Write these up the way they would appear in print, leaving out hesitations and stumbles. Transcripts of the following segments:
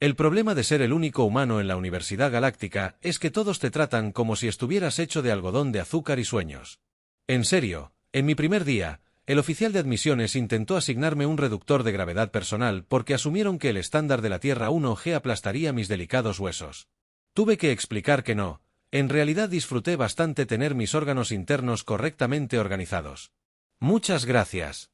El problema de ser el único humano en la Universidad Galáctica es que todos te tratan como si estuvieras hecho de algodón de azúcar y sueños. En serio, en mi primer día, el oficial de admisiones intentó asignarme un reductor de gravedad personal porque asumieron que el estándar de la Tierra 1G aplastaría mis delicados huesos. Tuve que explicar que no, en realidad disfruté bastante tener mis órganos internos correctamente organizados. Muchas gracias.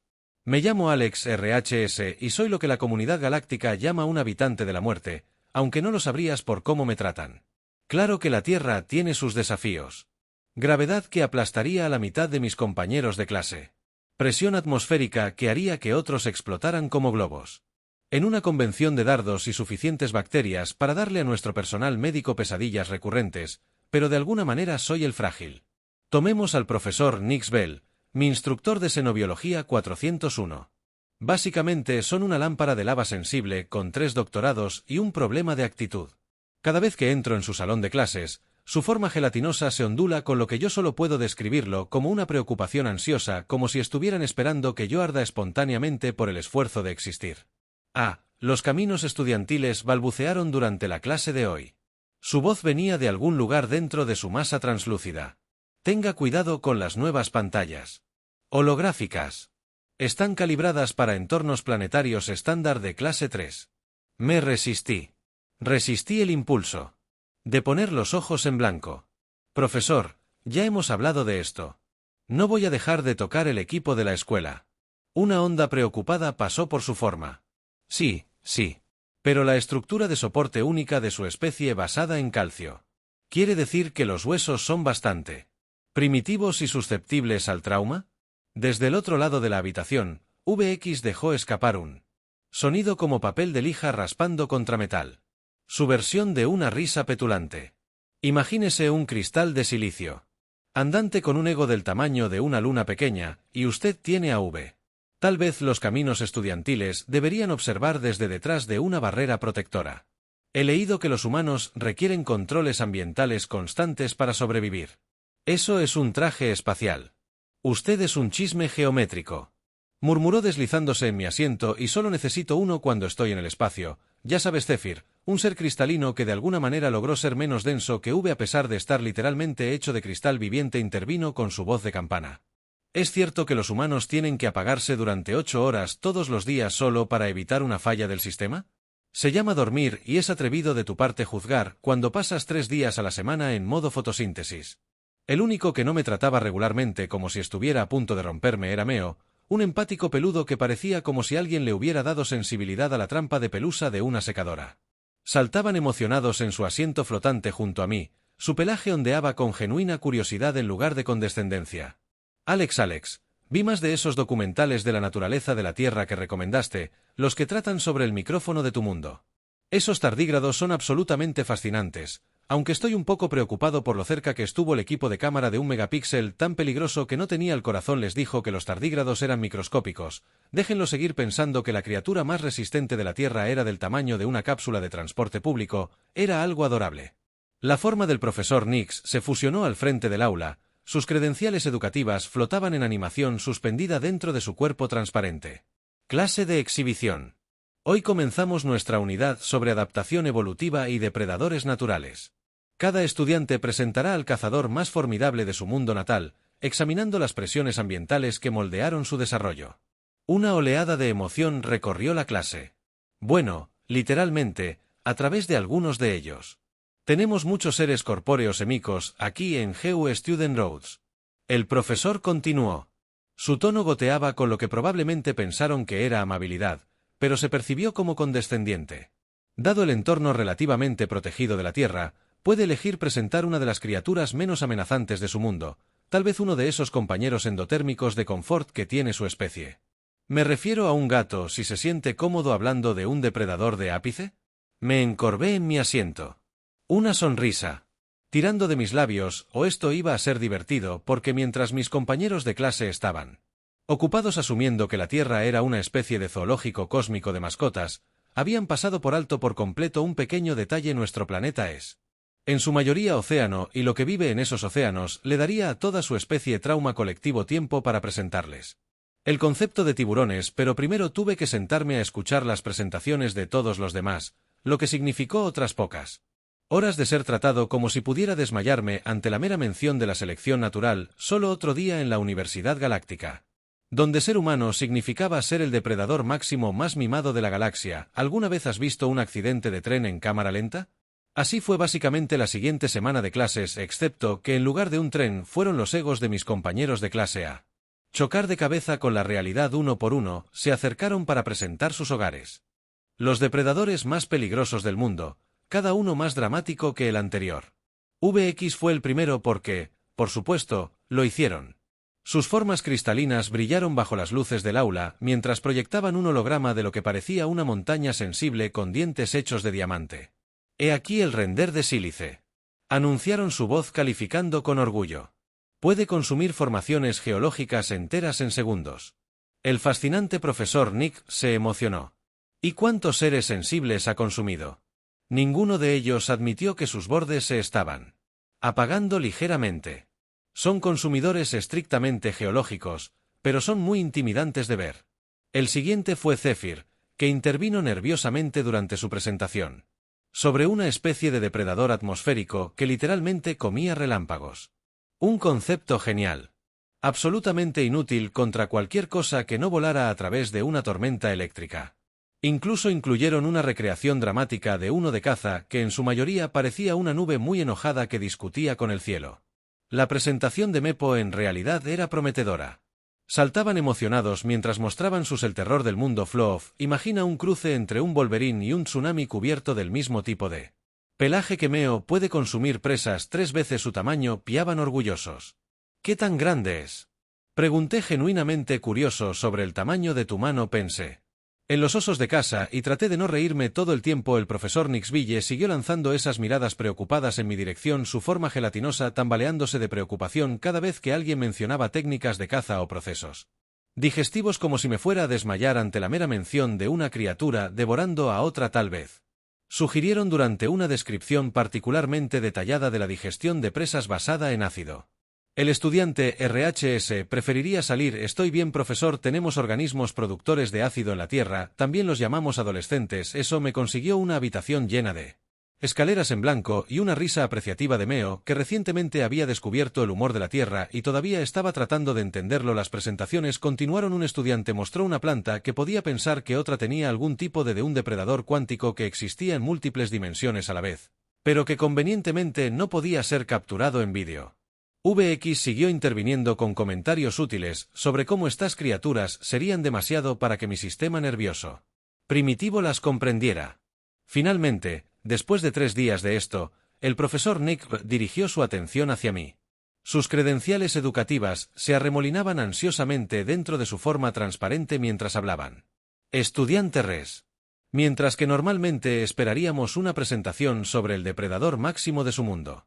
Me llamo Alex RHS y soy lo que la comunidad galáctica llama un habitante de la muerte, aunque no lo sabrías por cómo me tratan. Claro que la Tierra tiene sus desafíos. Gravedad que aplastaría a la mitad de mis compañeros de clase. Presión atmosférica que haría que otros explotaran como globos. En una convención de dardos y suficientes bacterias para darle a nuestro personal médico pesadillas recurrentes, pero de alguna manera soy el frágil. Tomemos al profesor Nix Bell, mi instructor de xenobiología 401. Básicamente son una lámpara de lava sensible con 3 doctorados y un problema de actitud. Cada vez que entro en su salón de clases, su forma gelatinosa se ondula con lo que yo solo puedo describirlo como una preocupación ansiosa, como si estuvieran esperando que yo arda espontáneamente por el esfuerzo de existir. Los caminos estudiantiles balbucearon durante la clase de hoy. Su voz venía de algún lugar dentro de su masa translúcida. Tenga cuidado con las nuevas pantallas. Holográficas. Están calibradas para entornos planetarios estándar de clase 3. Me resistí. Resistí el impulso de poner los ojos en blanco. Profesor, ya hemos hablado de esto. No voy a dejar de tocar el equipo de la escuela. Una onda preocupada pasó por su forma. Sí. Pero la estructura de soporte única de su especie basada en calcio. ¿Quiere decir que los huesos son bastante primitivos y susceptibles al trauma? Desde el otro lado de la habitación, VX dejó escapar un sonido como papel de lija raspando contra metal. Su versión de una risa petulante. Imagínese un cristal de silicio andante con un ego del tamaño de una luna pequeña, y usted tiene a V. Tal vez los caminos estudiantiles deberían observar desde detrás de una barrera protectora. He leído que los humanos requieren controles ambientales constantes para sobrevivir. Eso es un traje espacial. Usted es un chisme geométrico. Murmuró deslizándose en mi asiento y solo necesito uno cuando estoy en el espacio. Ya sabes, Zephyr, un ser cristalino que de alguna manera logró ser menos denso que V a pesar de estar literalmente hecho de cristal viviente, intervino con su voz de campana. ¿Es cierto que los humanos tienen que apagarse durante 8 horas todos los días solo para evitar una falla del sistema? Se llama dormir y es atrevido de tu parte juzgar cuando pasas 3 días a la semana en modo fotosíntesis. El único que no me trataba regularmente como si estuviera a punto de romperme era Meo, un empático peludo que parecía como si alguien le hubiera dado sensibilidad a la trampa de pelusa de una secadora. Saltaban emocionados en su asiento flotante junto a mí, su pelaje ondeaba con genuina curiosidad en lugar de condescendencia. Alex, vi más de esos documentales de la naturaleza de la Tierra que recomendaste, los que tratan sobre el micrófono de tu mundo. Esos tardígrados son absolutamente fascinantes, aunque estoy un poco preocupado por lo cerca que estuvo el equipo de cámara de 1 megapíxel tan peligroso que no tenía el corazón. Les dijo que los tardígrados eran microscópicos. Déjenlo seguir pensando que la criatura más resistente de la Tierra era del tamaño de una cápsula de transporte público, era algo adorable. La forma del profesor Nix se fusionó al frente del aula. Sus credenciales educativas flotaban en animación suspendida dentro de su cuerpo transparente. Clase de exhibición. Hoy comenzamos nuestra unidad sobre adaptación evolutiva y depredadores naturales. Cada estudiante presentará al cazador más formidable de su mundo natal, examinando las presiones ambientales que moldearon su desarrollo. Una oleada de emoción recorrió la clase. Bueno, literalmente, a través de algunos de ellos. Tenemos muchos seres corpóreos semicos aquí en GU Student Roads. El profesor continuó. Su tono goteaba con lo que probablemente pensaron que era amabilidad, pero se percibió como condescendiente. Dado el entorno relativamente protegido de la Tierra, puede elegir presentar una de las criaturas menos amenazantes de su mundo, tal vez uno de esos compañeros endotérmicos de confort que tiene su especie. ¿Me refiero a un gato si se siente cómodo hablando de un depredador de ápice? Me encorvé en mi asiento. Una sonrisa tirando de mis labios, o esto iba a ser divertido porque mientras mis compañeros de clase estaban ocupados asumiendo que la Tierra era una especie de zoológico cósmico de mascotas, habían pasado por alto por completo un pequeño detalle. Nuestro planeta es en su mayoría océano, y lo que vive en esos océanos le daría a toda su especie trauma colectivo. Tiempo para presentarles el concepto de tiburones, pero primero tuve que sentarme a escuchar las presentaciones de todos los demás, lo que significó otras pocas horas de ser tratado como si pudiera desmayarme ante la mera mención de la selección natural, solo otro día en la Universidad Galáctica. Donde ser humano significaba ser el depredador máximo más mimado de la galaxia. ¿Alguna vez has visto un accidente de tren en cámara lenta? Así fue básicamente la siguiente semana de clases, excepto que en lugar de un tren fueron los egos de mis compañeros de clase A. Chocar de cabeza con la realidad uno por uno, se acercaron para presentar sus hogares. Los depredadores más peligrosos del mundo, cada uno más dramático que el anterior. VX fue el primero porque, por supuesto, lo hicieron. Sus formas cristalinas brillaron bajo las luces del aula mientras proyectaban un holograma de lo que parecía una montaña sensible con dientes hechos de diamante. «He aquí el render de sílice», anunciaron su voz calificando con orgullo. «Puede consumir formaciones geológicas enteras en segundos». El fascinante profesor Nick se emocionó. «¿Y cuántos seres sensibles ha consumido?» Ninguno de ellos admitió que sus bordes se estaban apagando ligeramente. Son consumidores estrictamente geológicos, pero son muy intimidantes de ver. El siguiente fue Zephyr, que intervino nerviosamente durante su presentación. Sobre una especie de depredador atmosférico que literalmente comía relámpagos. Un concepto genial. Absolutamente inútil contra cualquier cosa que no volara a través de una tormenta eléctrica. Incluso incluyeron una recreación dramática de uno de caza que en su mayoría parecía una nube muy enojada que discutía con el cielo. La presentación de Mepo en realidad era prometedora. Saltaban emocionados mientras mostraban el terror del mundo Floof. Imagina un cruce entre un Wolverine y un tsunami cubierto del mismo tipo de pelaje que Meo puede consumir presas 3 veces su tamaño, piaban orgullosos. ¿Qué tan grande es? Pregunté genuinamente curioso sobre el tamaño de tu mano, pensé. En los osos de casa y traté de no reírme todo el tiempo. El profesor Nixville siguió lanzando esas miradas preocupadas en mi dirección, su forma gelatinosa tambaleándose de preocupación cada vez que alguien mencionaba técnicas de caza o procesos digestivos, como si me fuera a desmayar ante la mera mención de una criatura devorando a otra tal vez. Sugirieron durante una descripción particularmente detallada de la digestión de presas basada en ácido. El estudiante RHS preferiría salir. Estoy bien, profesor, tenemos organismos productores de ácido en la Tierra, también los llamamos adolescentes. Eso me consiguió una habitación llena de escaleras en blanco y una risa apreciativa de Meo, que recientemente había descubierto el humor de la Tierra y todavía estaba tratando de entenderlo. Las presentaciones continuaron. Un estudiante mostró una planta que podía pensar que otra tenía algún tipo de un depredador cuántico que existía en múltiples dimensiones a la vez, pero que convenientemente no podía ser capturado en vídeo. VX siguió interviniendo con comentarios útiles sobre cómo estas criaturas serían demasiado para que mi sistema nervioso primitivo las comprendiera. Finalmente, después de 3 días de esto, el profesor Nick dirigió su atención hacia mí. Sus credenciales educativas se arremolinaban ansiosamente dentro de su forma transparente mientras hablaban. Estudiante Res. Mientras que normalmente esperaríamos una presentación sobre el depredador máximo de su mundo.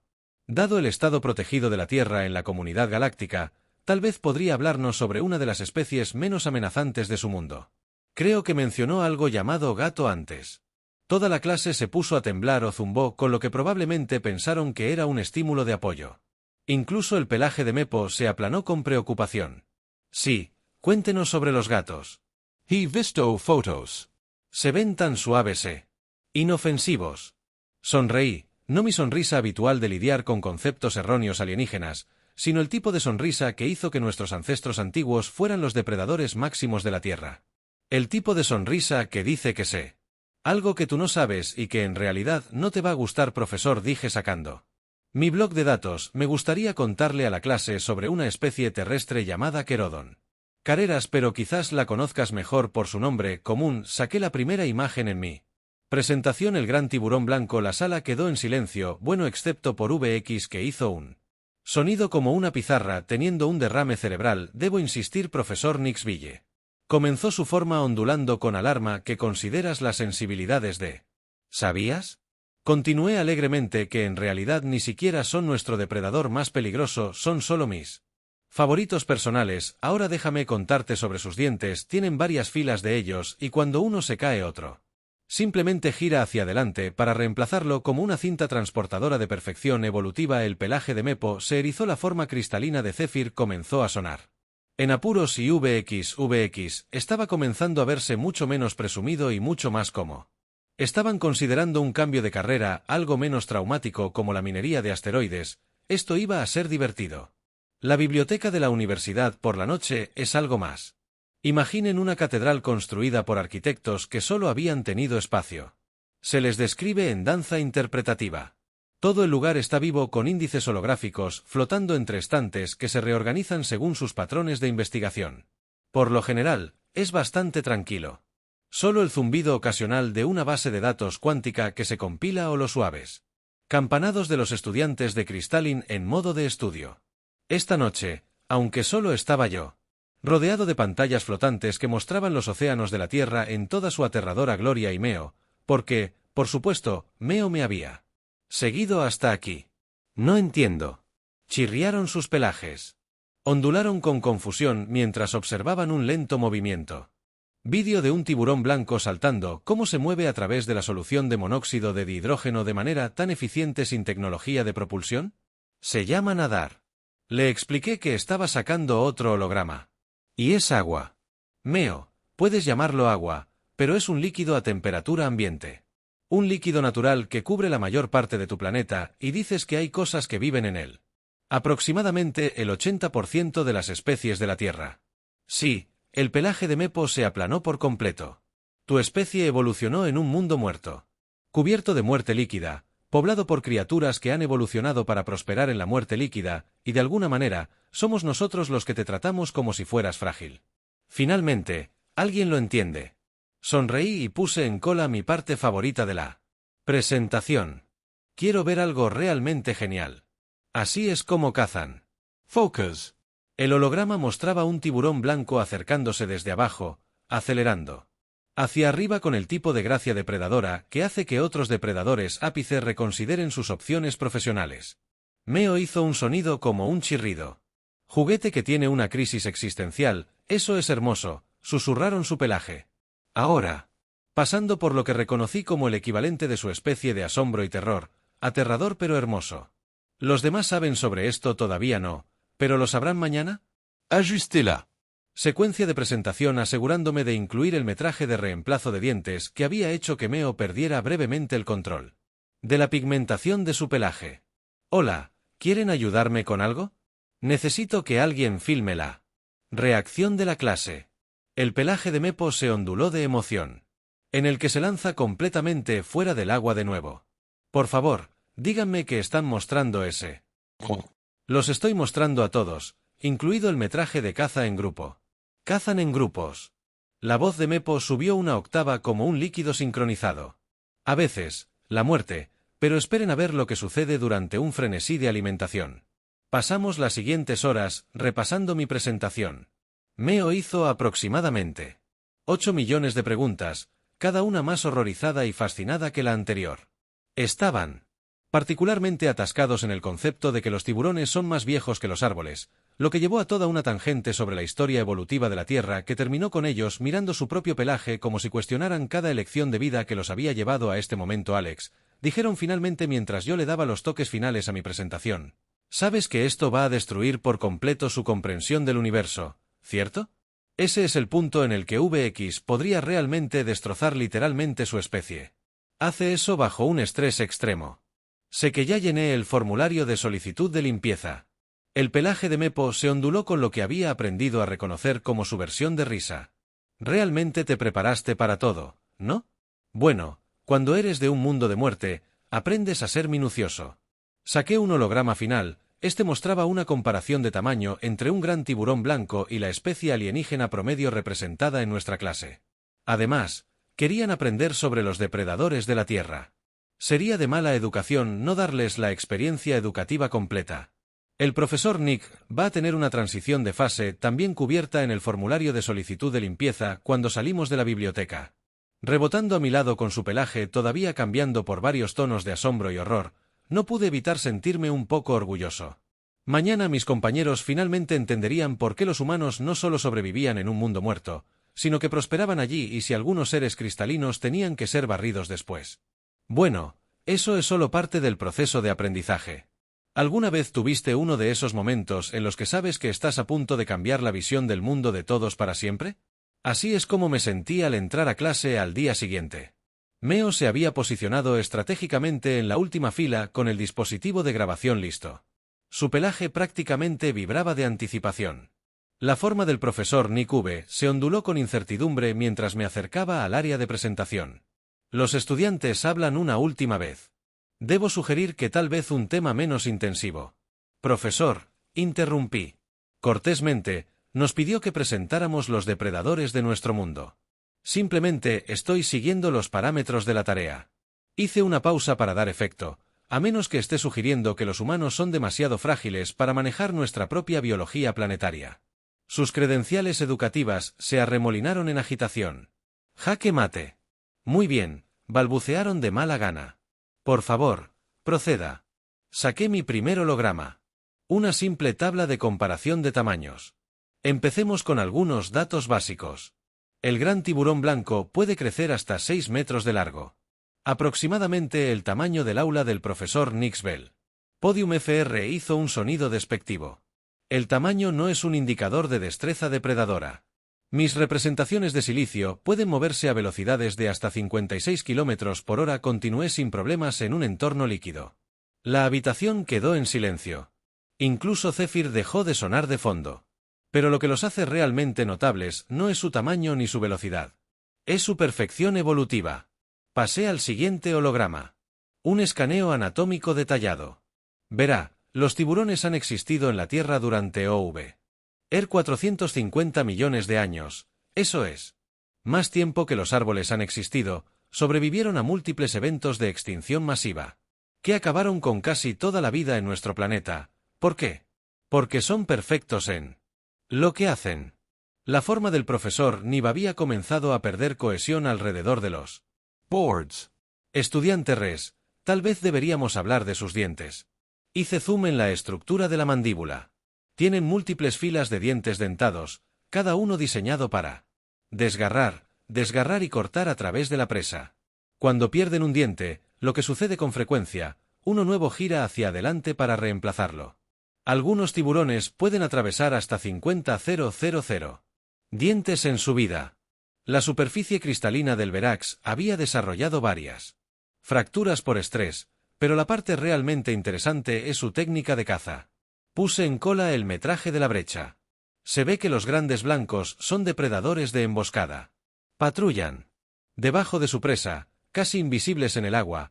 Dado el estado protegido de la Tierra en la comunidad galáctica, tal vez podría hablarnos sobre una de las especies menos amenazantes de su mundo. Creo que mencionó algo llamado gato antes. Toda la clase se puso a temblar o zumbó, con lo que probablemente pensaron que era un estímulo de apoyo. Incluso el pelaje de Mepo se aplanó con preocupación. Sí, cuéntenos sobre los gatos. He visto fotos. Se ven tan suaves inofensivos. Sonreí. No mi sonrisa habitual de lidiar con conceptos erróneos alienígenas, sino el tipo de sonrisa que hizo que nuestros ancestros antiguos fueran los depredadores máximos de la Tierra. El tipo de sonrisa que dice que sé algo que tú no sabes y que en realidad no te va a gustar, profesor, dije sacando mi bloc de datos. Me gustaría contarle a la clase sobre una especie terrestre llamada Querodon Careras, pero quizás la conozcas mejor por su nombre común. Saqué la primera imagen en mí. Presentación: el gran tiburón blanco. La sala quedó en silencio, bueno, excepto por VX, que hizo un sonido como una pizarra teniendo un derrame cerebral. Debo insistir, profesor Nixville. Comenzó su forma ondulando con alarma. ¿Que consideras las sensibilidades de? ¿Sabías? Continué alegremente que en realidad ni siquiera son nuestro depredador más peligroso, son solo mis favoritos personales. Ahora déjame contarte sobre sus dientes. Tienen varias filas de ellos y cuando uno se cae otro simplemente gira hacia adelante para reemplazarlo como una cinta transportadora de perfección evolutiva. El pelaje de Mepo se erizó. La forma cristalina de Zephyr comenzó a sonar en apuros y VX estaba comenzando a verse mucho menos presumido y mucho más como Estaban considerando un cambio de carrera algo menos traumático como la minería de asteroides. Esto iba a ser divertido. La biblioteca de la universidad por la noche es algo más. Imaginen una catedral construida por arquitectos que solo habían tenido espacio. Se les describe en danza interpretativa. Todo el lugar está vivo con índices holográficos flotando entre estantes que se reorganizan según sus patrones de investigación. Por lo general, es bastante tranquilo. Solo el zumbido ocasional de una base de datos cuántica que se compila o los suaves campanados de los estudiantes de Crystalline en modo de estudio. Esta noche, aunque solo estaba yo, rodeado de pantallas flotantes que mostraban los océanos de la Tierra en toda su aterradora gloria y Meo, porque, por supuesto, Meo me había seguido hasta aquí. No entiendo. Chirriaron sus pelajes. Ondularon con confusión mientras observaban un lento movimiento. Vídeo de un tiburón blanco saltando cómo se mueve a través de la solución de monóxido de dihidrógeno de manera tan eficiente sin tecnología de propulsión. Se llama nadar. Le expliqué que estaba sacando otro holograma. Y es agua. Meo, puedes llamarlo agua, pero es un líquido a temperatura ambiente. Un líquido natural que cubre la mayor parte de tu planeta y dices que hay cosas que viven en él. Aproximadamente el 80% de las especies de la Tierra. Sí, el pelaje de Mepo se aplanó por completo. Tu especie evolucionó en un mundo muerto. Cubierto de muerte líquida, poblado por criaturas que han evolucionado para prosperar en la muerte líquida, y de alguna manera, somos nosotros los que te tratamos como si fueras frágil. Finalmente, alguien lo entiende. Sonreí y puse en cola mi parte favorita de la presentación. Quiero ver algo realmente genial. Así es como cazan. Focus. El holograma mostraba un tiburón blanco acercándose desde abajo, acelerando hacia arriba con el tipo de gracia depredadora que hace que otros depredadores ápices reconsideren sus opciones profesionales. Meo hizo un sonido como un chirrido. Juguete que tiene una crisis existencial, eso es hermoso, susurraron su pelaje. Ahora, pasando por lo que reconocí como el equivalente de su especie de asombro y terror, aterrador pero hermoso. Los demás saben sobre esto todavía no, pero ¿lo sabrán mañana? Ajustez-la. Secuencia de presentación asegurándome de incluir el metraje de reemplazo de dientes que había hecho que Meo perdiera brevemente el control de la pigmentación de su pelaje. Hola, ¿quieren ayudarme con algo? Necesito que alguien filme la reacción de la clase. El pelaje de Mepo se onduló de emoción. En el que se lanza completamente fuera del agua de nuevo. Por favor, díganme que están mostrando ese. Los estoy mostrando a todos, incluido el metraje de caza en grupo. Cazan en grupos. La voz de Mepo subió una octava como un líquido sincronizado. A veces, la muerte, pero esperen a ver lo que sucede durante un frenesí de alimentación. Pasamos las siguientes horas repasando mi presentación. Meo hizo aproximadamente 8 millones de preguntas, cada una más horrorizada y fascinada que la anterior. Estaban particularmente atascados en el concepto de que los tiburones son más viejos que los árboles, lo que llevó a toda una tangente sobre la historia evolutiva de la Tierra que terminó con ellos mirando su propio pelaje como si cuestionaran cada elección de vida que los había llevado a este momento. Alex, dijeron finalmente mientras yo le daba los toques finales a mi presentación. Sabes que esto va a destruir por completo su comprensión del universo, ¿cierto? Ese es el punto en el que VX podría realmente destrozar literalmente su especie. Hace eso bajo un estrés extremo. Sé que ya llené el formulario de solicitud de limpieza. El pelaje de Mepo se onduló con lo que había aprendido a reconocer como su versión de risa. Realmente te preparaste para todo, ¿no? Bueno, cuando eres de un mundo de muerte, aprendes a ser minucioso. Saqué un holograma final. Este mostraba una comparación de tamaño entre un gran tiburón blanco y la especie alienígena promedio representada en nuestra clase. Además, querían aprender sobre los depredadores de la Tierra. Sería de mala educación no darles la experiencia educativa completa. El profesor Nick va a tener una transición de fase también cubierta en el formulario de solicitud de limpieza cuando salimos de la biblioteca. Rebotando a mi lado con su pelaje todavía cambiando por varios tonos de asombro y horror, no pude evitar sentirme un poco orgulloso. Mañana mis compañeros finalmente entenderían por qué los humanos no solo sobrevivían en un mundo muerto, sino que prosperaban allí y si algunos seres cristalinos tenían que ser barridos después. Bueno, eso es solo parte del proceso de aprendizaje. ¿Alguna vez tuviste uno de esos momentos en los que sabes que estás a punto de cambiar la visión del mundo de todos para siempre? Así es como me sentí al entrar a clase al día siguiente. Meo se había posicionado estratégicamente en la última fila con el dispositivo de grabación listo. Su pelaje prácticamente vibraba de anticipación. La forma del profesor Nick V se onduló con incertidumbre mientras me acercaba al área de presentación. Los estudiantes hablan una última vez. Debo sugerir que tal vez un tema menos intensivo. Profesor, interrumpí. Cortésmente, nos pidió que presentáramos los depredadores de nuestro mundo. Simplemente estoy siguiendo los parámetros de la tarea. Hice una pausa para dar efecto, a menos que esté sugiriendo que los humanos son demasiado frágiles para manejar nuestra propia biología planetaria. Sus credenciales educativas se arremolinaron en agitación. Jaque mate. Muy bien, balbucearon de mala gana. Por favor, proceda. Saqué mi primer holograma. Una simple tabla de comparación de tamaños. Empecemos con algunos datos básicos. El gran tiburón blanco puede crecer hasta 6 metros de largo. Aproximadamente el tamaño del aula del profesor Nixbell. Podium FR hizo un sonido despectivo. El tamaño no es un indicador de destreza depredadora. Mis representaciones de silicio pueden moverse a velocidades de hasta 56 km por hora. Continué sin problemas en un entorno líquido. La habitación quedó en silencio. Incluso Zephyr dejó de sonar de fondo. Pero lo que los hace realmente notables no es su tamaño ni su velocidad. Es su perfección evolutiva. Pasé al siguiente holograma. Un escaneo anatómico detallado. Verá, los tiburones han existido en la Tierra durante 450 millones de años, eso es. Más tiempo que los árboles han existido, sobrevivieron a múltiples eventos de extinción masiva, que acabaron con casi toda la vida en nuestro planeta. ¿Por qué? Porque son perfectos en lo que hacen. La forma del profesor Nib había comenzado a perder cohesión alrededor de los boards. Estudiante Res, tal vez deberíamos hablar de sus dientes. Hice zoom en la estructura de la mandíbula. Tienen múltiples filas de dientes dentados, cada uno diseñado para desgarrar y cortar a través de la presa. Cuando pierden un diente, lo que sucede con frecuencia, uno nuevo gira hacia adelante para reemplazarlo. Algunos tiburones pueden atravesar hasta 50,000 dientes en su vida. La superficie cristalina del Verax había desarrollado varias fracturas por estrés, pero la parte realmente interesante es su técnica de caza. Puse en cola el metraje de la brecha. Se ve que los grandes blancos son depredadores de emboscada. Patrullan debajo de su presa, casi invisibles en el agua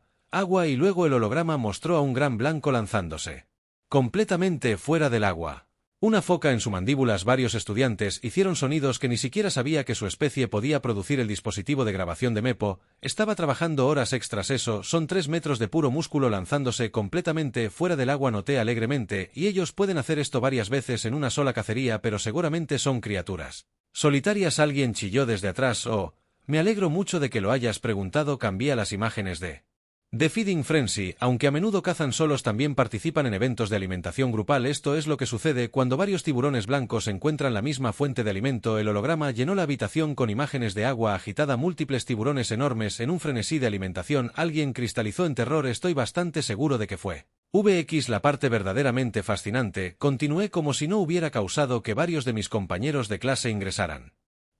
y luego el holograma mostró a un gran blanco lanzándose completamente fuera del agua. Una foca en su mandíbulas. Varios estudiantes hicieron sonidos que ni siquiera sabía que su especie podía producir. El dispositivo de grabación de Mepo estaba trabajando horas extras. Eso son 3 metros de puro músculo lanzándose completamente fuera del agua. Noté alegremente, y ellos pueden hacer esto varias veces en una sola cacería, pero seguramente son criaturas solitarias. Alguien chilló desde atrás. Oh, me alegro mucho de que lo hayas preguntado. Cambié a las imágenes de The Feeding Frenzy. Aunque a menudo cazan solos, también participan en eventos de alimentación grupal. Esto es lo que sucede cuando varios tiburones blancos encuentran la misma fuente de alimento. El holograma llenó la habitación con imágenes de agua agitada, múltiples tiburones enormes en un frenesí de alimentación. Alguien cristalizó en terror. Estoy bastante seguro de que fue VX. La parte verdaderamente fascinante, continué como si no hubiera causado que varios de mis compañeros de clase ingresaran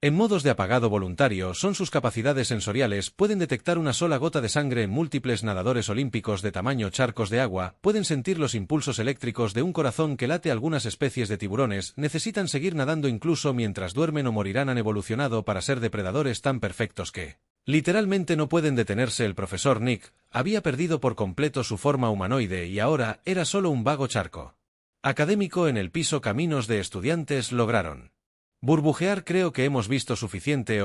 en modos de apagado voluntario, son sus capacidades sensoriales. Pueden detectar una sola gota de sangre en múltiples nadadores olímpicos de tamaño charcos de agua, pueden sentir los impulsos eléctricos de un corazón que late. Algunas especies de tiburones necesitan seguir nadando incluso mientras duermen o morirán. Han evolucionado para ser depredadores tan perfectos que literalmente no pueden detenerse. El profesor Nick había perdido por completo su forma humanoide y ahora era solo un vago charco académico en el piso. Caminos de estudiantes lograron burbujear. Creo que hemos visto suficiente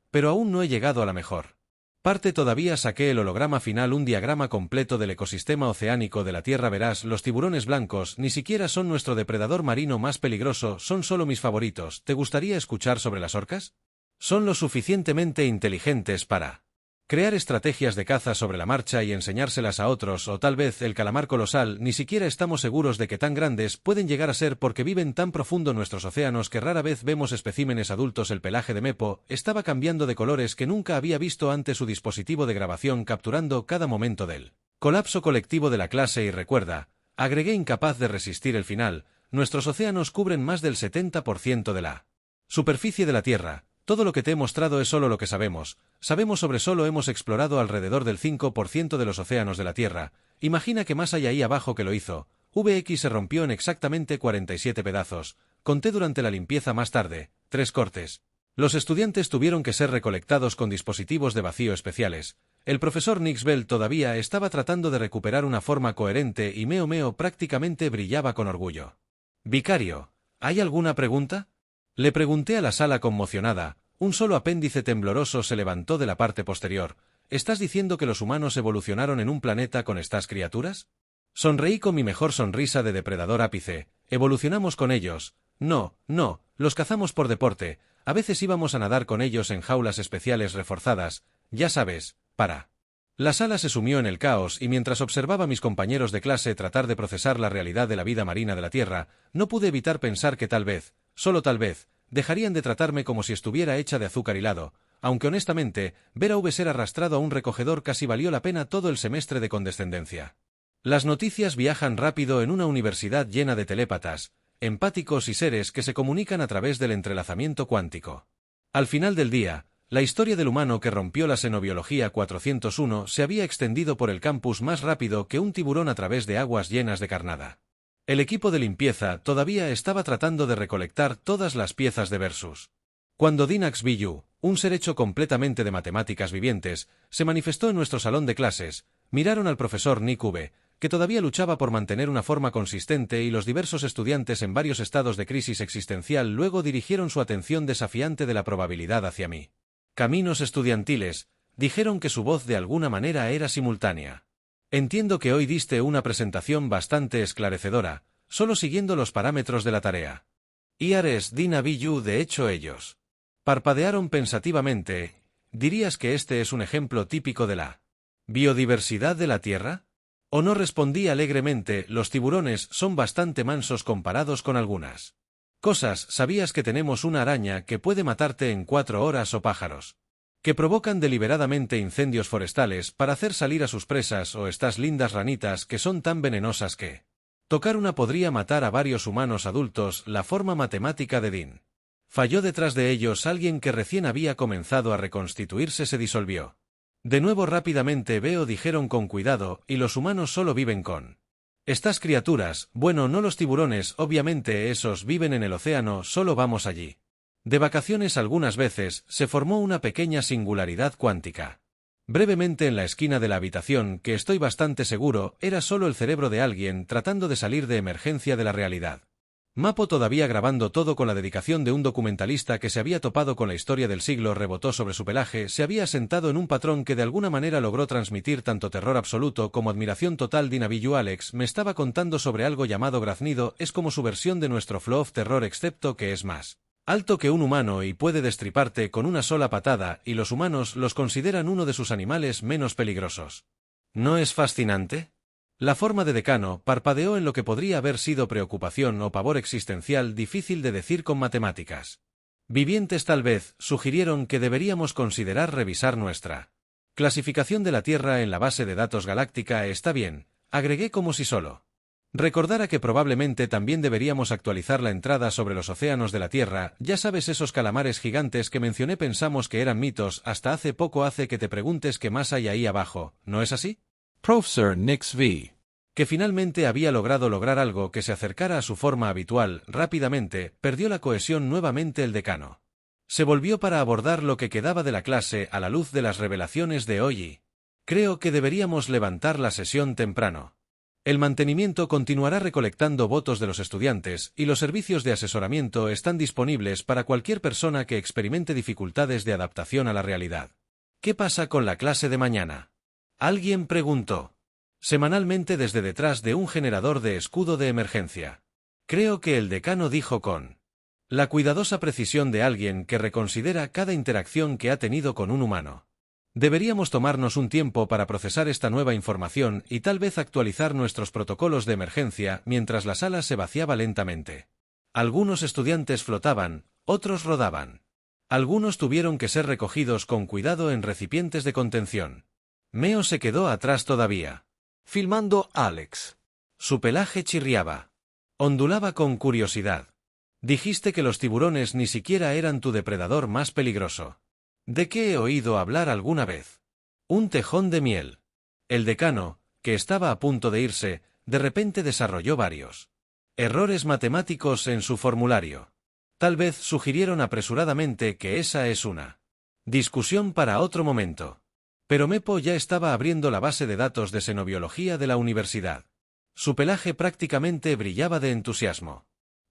pero aún no he llegado a la mejor parte todavía. Saqué el holograma final, un diagrama completo del ecosistema oceánico de la Tierra. Verás, los tiburones blancos ni siquiera son nuestro depredador marino más peligroso, son solo mis favoritos. ¿Te gustaría escuchar sobre las orcas? Son lo suficientemente inteligentes para crear estrategias de caza sobre la marcha y enseñárselas a otros. O tal vez el calamar colosal. Ni siquiera estamos seguros de qué tan grandes pueden llegar a ser porque viven tan profundo en nuestros océanos que rara vez vemos especímenes adultos. El pelaje de Mepo estaba cambiando de colores que nunca había visto antes. Su dispositivo de grabación capturando cada momento del colapso colectivo de la clase. Y recuerda, agregué, incapaz de resistir el final, nuestros océanos cubren más del 70% de la superficie de la Tierra. Todo lo que te he mostrado es solo lo que sabemos. Sabemos sobre solo hemos explorado alrededor del 5% de los océanos de la Tierra. Imagina que más hay ahí abajo que lo hizo. VX se rompió en exactamente 47 pedazos. Conté durante la limpieza más tarde, 3 cortes. Los estudiantes tuvieron que ser recolectados con dispositivos de vacío especiales. El profesor Nix Bell todavía estaba tratando de recuperar una forma coherente y Meo prácticamente brillaba con orgullo. Vicario, ¿hay alguna pregunta? Le pregunté a la sala conmocionada. Un solo apéndice tembloroso se levantó de la parte posterior. ¿Estás diciendo que los humanos evolucionaron en un planeta con estas criaturas? Sonreí con mi mejor sonrisa de depredador ápice. Evolucionamos con ellos. No, los cazamos por deporte. A veces íbamos a nadar con ellos en jaulas especiales reforzadas. Ya sabes, para. La sala se sumió en el caos y mientras observaba a mis compañeros de clase tratar de procesar la realidad de la vida marina de la Tierra, no pude evitar pensar que tal vez, solo tal vez, dejarían de tratarme como si estuviera hecha de azúcar hilado, aunque honestamente, ver a V ser arrastrado a un recogedor casi valió la pena todo el semestre de condescendencia. Las noticias viajan rápido en una universidad llena de telépatas, empáticos y seres que se comunican a través del entrelazamiento cuántico. Al final del día, la historia del humano que rompió la xenobiología 401 se había extendido por el campus más rápido que un tiburón a través de aguas llenas de carnada. El equipo de limpieza todavía estaba tratando de recolectar todas las piezas de Versus. Cuando Dinax Biyu, un ser hecho completamente de matemáticas vivientes, se manifestó en nuestro salón de clases, miraron al profesor Nick V, que todavía luchaba por mantener una forma consistente y los diversos estudiantes en varios estados de crisis existencial luego dirigieron su atención desafiante de la probabilidad hacia mí. Caminos estudiantiles, dijeron que su voz de alguna manera era simultánea. Entiendo que hoy diste una presentación bastante esclarecedora, solo siguiendo los parámetros de la tarea. Iares Dina Biyu de hecho ellos. Parpadearon pensativamente. ¿Dirías que este es un ejemplo típico de la biodiversidad de la Tierra? ¿O no? Respondí alegremente, los tiburones son bastante mansos comparados con algunas cosas. ¿Sabías que tenemos una araña que puede matarte en 4 horas o pájaros que provocan deliberadamente incendios forestales para hacer salir a sus presas o estas lindas ranitas que son tan venenosas que tocar una podría matar a varios humanos adultos? La forma matemática de Dean falló. Detrás de ellos alguien que recién había comenzado a reconstituirse se disolvió. De nuevo rápidamente veo, dijeron con cuidado, y los humanos solo viven con estas criaturas. Bueno, no los tiburones, obviamente esos viven en el océano, solo vamos allí de vacaciones algunas veces. Se formó una pequeña singularidad cuántica. Brevemente en la esquina de la habitación, que estoy bastante seguro, era solo el cerebro de alguien tratando de salir de emergencia de la realidad. Mapo, todavía grabando todo con la dedicación de un documentalista que se había topado con la historia del siglo, rebotó sobre su pelaje, se había sentado en un patrón que de alguna manera logró transmitir tanto terror absoluto como admiración total. Dina Biyu Alex me estaba contando sobre algo llamado graznido, es como su versión de nuestro flow of terror excepto que es más alto que un humano y puede destriparte con una sola patada, y los humanos los consideran uno de sus animales menos peligrosos. ¿No es fascinante? La forma de decano parpadeó en lo que podría haber sido preocupación o pavor existencial, difícil de decir con matemáticas. Vivientes tal vez, sugirieron que deberíamos considerar revisar nuestra clasificación de la Tierra en la base de datos galáctica. Está bien, agregué como si solo recordara que probablemente también deberíamos actualizar la entrada sobre los océanos de la Tierra. Ya sabes, esos calamares gigantes que mencioné pensamos que eran mitos hasta hace poco. Hace que te preguntes qué más hay ahí abajo, ¿no es así? Professor Nix V. Que finalmente había lograr algo que se acercara a su forma habitual. Rápidamente, perdió la cohesión nuevamente el decano. Se volvió para abordar lo que quedaba de la clase a la luz de las revelaciones de hoy. Creo que deberíamos levantar la sesión temprano. El mantenimiento continuará recolectando votos de los estudiantes y los servicios de asesoramiento están disponibles para cualquier persona que experimente dificultades de adaptación a la realidad. ¿Qué pasa con la clase de mañana? Alguien preguntó. Semanalmente desde detrás de un generador de escudo de emergencia. Creo que el decano dijo con la cuidadosa precisión de alguien que reconsidera cada interacción que ha tenido con un humano. Deberíamos tomarnos un tiempo para procesar esta nueva información y tal vez actualizar nuestros protocolos de emergencia mientras la sala se vaciaba lentamente. Algunos estudiantes flotaban, otros rodaban. Algunos tuvieron que ser recogidos con cuidado en recipientes de contención. Meo se quedó atrás todavía, filmando a Alex. Su pelaje chirriaba. Ondulaba con curiosidad. Dijiste que los tiburones ni siquiera eran tu depredador más peligroso. ¿De qué he oído hablar alguna vez? Un tejón de miel. El decano, que estaba a punto de irse, de repente desarrolló varios errores matemáticos en su formulario. Tal vez sugirieron apresuradamente que esa es una discusión para otro momento. Pero Mepo ya estaba abriendo la base de datos de xenobiología de la universidad. Su pelaje prácticamente brillaba de entusiasmo.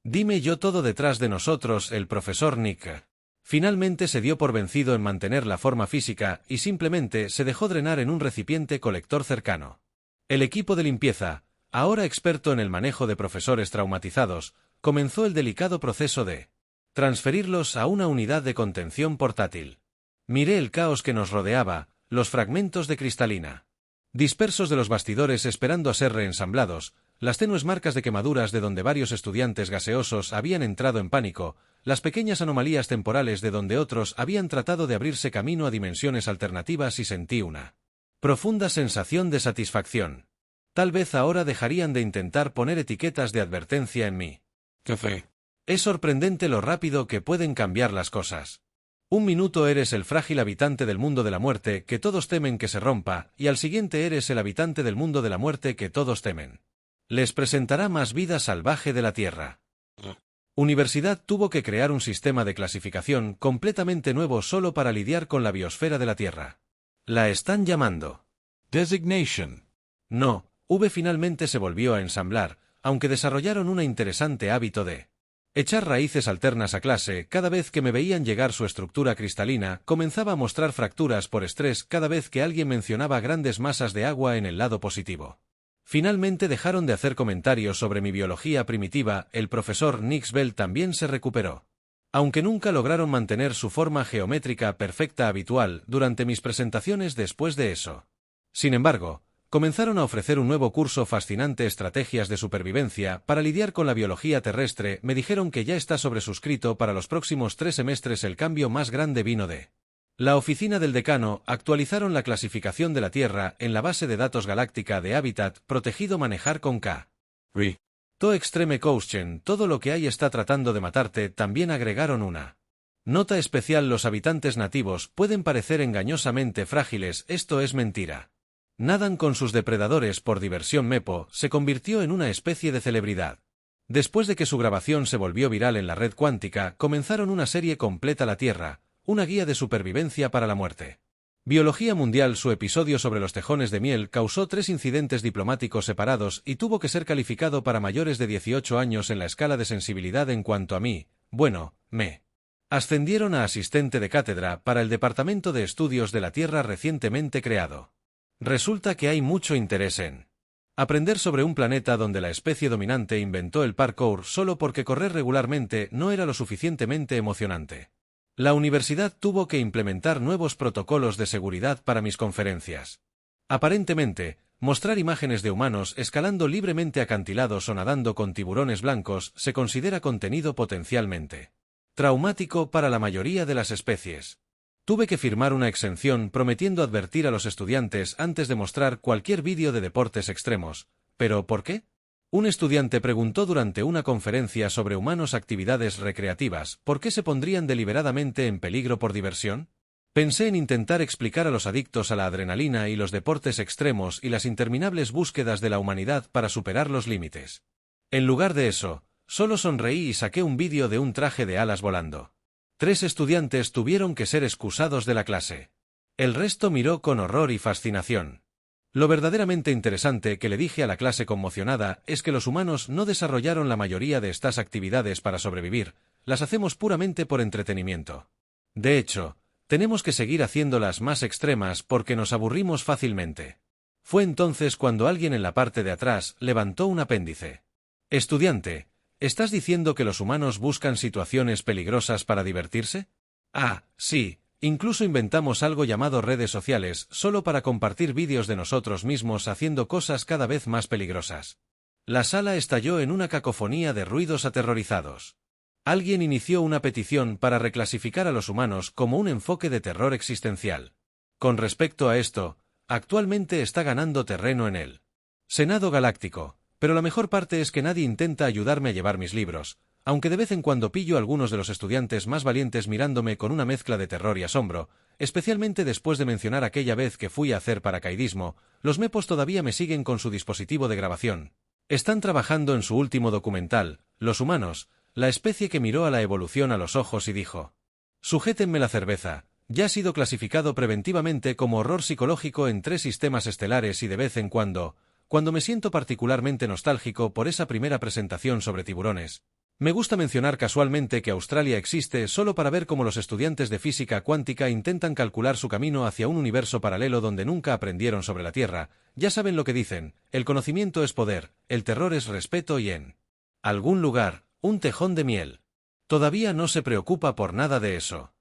Dime yo todo detrás de nosotros, el profesor Nick. Finalmente se dio por vencido en mantener la forma física y simplemente se dejó drenar en un recipiente colector cercano. El equipo de limpieza, ahora experto en el manejo de profesores traumatizados, comenzó el delicado proceso de transferirlos a una unidad de contención portátil. Miré el caos que nos rodeaba, los fragmentos de cristalina dispersos de los bastidores esperando a ser reensamblados, las tenues marcas de quemaduras de donde varios estudiantes gaseosos habían entrado en pánico, las pequeñas anomalías temporales de donde otros habían tratado de abrirse camino a dimensiones alternativas y sentí una profunda sensación de satisfacción. Tal vez ahora dejarían de intentar poner etiquetas de advertencia en mí. Café. Es sorprendente lo rápido que pueden cambiar las cosas. Un minuto eres el frágil habitante del mundo de la muerte que todos temen que se rompa, y al siguiente eres el habitante del mundo de la muerte que todos temen. Les presentará más vida salvaje de la Tierra. Universidad tuvo que crear un sistema de clasificación completamente nuevo solo para lidiar con la biosfera de la Tierra. La están llamando Designation. No, V finalmente se volvió a ensamblar, aunque desarrollaron un interesante hábito de echar raíces alternas a clase. Cada vez que me veían llegar su estructura cristalina, comenzaba a mostrar fracturas por estrés cada vez que alguien mencionaba grandes masas de agua en el lado positivo. Finalmente dejaron de hacer comentarios sobre mi biología primitiva. El profesor Nixbell también se recuperó. Aunque nunca lograron mantener su forma geométrica perfecta habitual durante mis presentaciones después de eso. Sin embargo, comenzaron a ofrecer un nuevo curso fascinante, estrategias de supervivencia para lidiar con la biología terrestre. Me dijeron que ya está sobresuscrito para los próximos 3 semestres. El cambio más grande vino de la oficina del decano. Actualizaron la clasificación de la Tierra en la base de datos galáctica de hábitat protegido manejar con K. To Extreme Caution, todo lo que hay está tratando de matarte. También agregaron una nota especial: los habitantes nativos pueden parecer engañosamente frágiles. Esto es mentira. Nadan con sus depredadores por diversión. Mepo se convirtió en una especie de celebridad. Después de que su grabación se volvió viral en la red cuántica, comenzaron una serie completa: La Tierra, una guía de supervivencia para la muerte. Biología mundial. Su episodio sobre los tejones de miel causó 3 incidentes diplomáticos separados y tuvo que ser calificado para mayores de 18 años en la escala de sensibilidad. En cuanto a mí, bueno, me ascendieron a asistente de cátedra para el Departamento de Estudios de la Tierra recientemente creado. Resulta que hay mucho interés en aprender sobre un planeta donde la especie dominante inventó el parkour solo porque correr regularmente no era lo suficientemente emocionante. La universidad tuvo que implementar nuevos protocolos de seguridad para mis conferencias. Aparentemente, mostrar imágenes de humanos escalando libremente acantilados o nadando con tiburones blancos se considera contenido potencialmente traumático para la mayoría de las especies. Tuve que firmar una exención prometiendo advertir a los estudiantes antes de mostrar cualquier vídeo de deportes extremos. ¿Pero por qué? Un estudiante preguntó durante una conferencia sobre humanos actividades recreativas: ¿por qué se pondrían deliberadamente en peligro por diversión? Pensé en intentar explicar a los adictos a la adrenalina y los deportes extremos y las interminables búsquedas de la humanidad para superar los límites. En lugar de eso, solo sonreí y saqué un vídeo de un traje de alas volando. 3 estudiantes tuvieron que ser excusados de la clase. El resto miró con horror y fascinación. Lo verdaderamente interesante que le dije a la clase conmocionada es que los humanos no desarrollaron la mayoría de estas actividades para sobrevivir, las hacemos puramente por entretenimiento. De hecho, tenemos que seguir haciéndolas más extremas porque nos aburrimos fácilmente. Fue entonces cuando alguien en la parte de atrás levantó un apéndice. Estudiante, ¿estás diciendo que los humanos buscan situaciones peligrosas para divertirse? Ah, sí, incluso inventamos algo llamado redes sociales, solo para compartir vídeos de nosotros mismos haciendo cosas cada vez más peligrosas. La sala estalló en una cacofonía de ruidos aterrorizados. Alguien inició una petición para reclasificar a los humanos como un enfoque de terror existencial. Con respecto a esto, actualmente está ganando terreno en el Senado Galáctico. Pero la mejor parte es que nadie intenta ayudarme a llevar mis libros, Aunque de vez en cuando pillo a algunos de los estudiantes más valientes mirándome con una mezcla de terror y asombro, especialmente después de mencionar aquella vez que fui a hacer paracaidismo, los mepos todavía me siguen con su dispositivo de grabación. Están trabajando en su último documental, Los humanos, la especie que miró a la evolución a los ojos y dijo: sujétenme la cerveza, ya ha sido clasificado preventivamente como horror psicológico en 3 sistemas estelares y de vez en cuando me siento particularmente nostálgico por esa primera presentación sobre tiburones, me gusta mencionar casualmente que Australia existe solo para ver cómo los estudiantes de física cuántica intentan calcular su camino hacia un universo paralelo donde nunca aprendieron sobre la Tierra. Ya saben lo que dicen, el conocimiento es poder, el terror es respeto y en algún lugar, un tejón de miel. Todavía no se preocupa por nada de eso.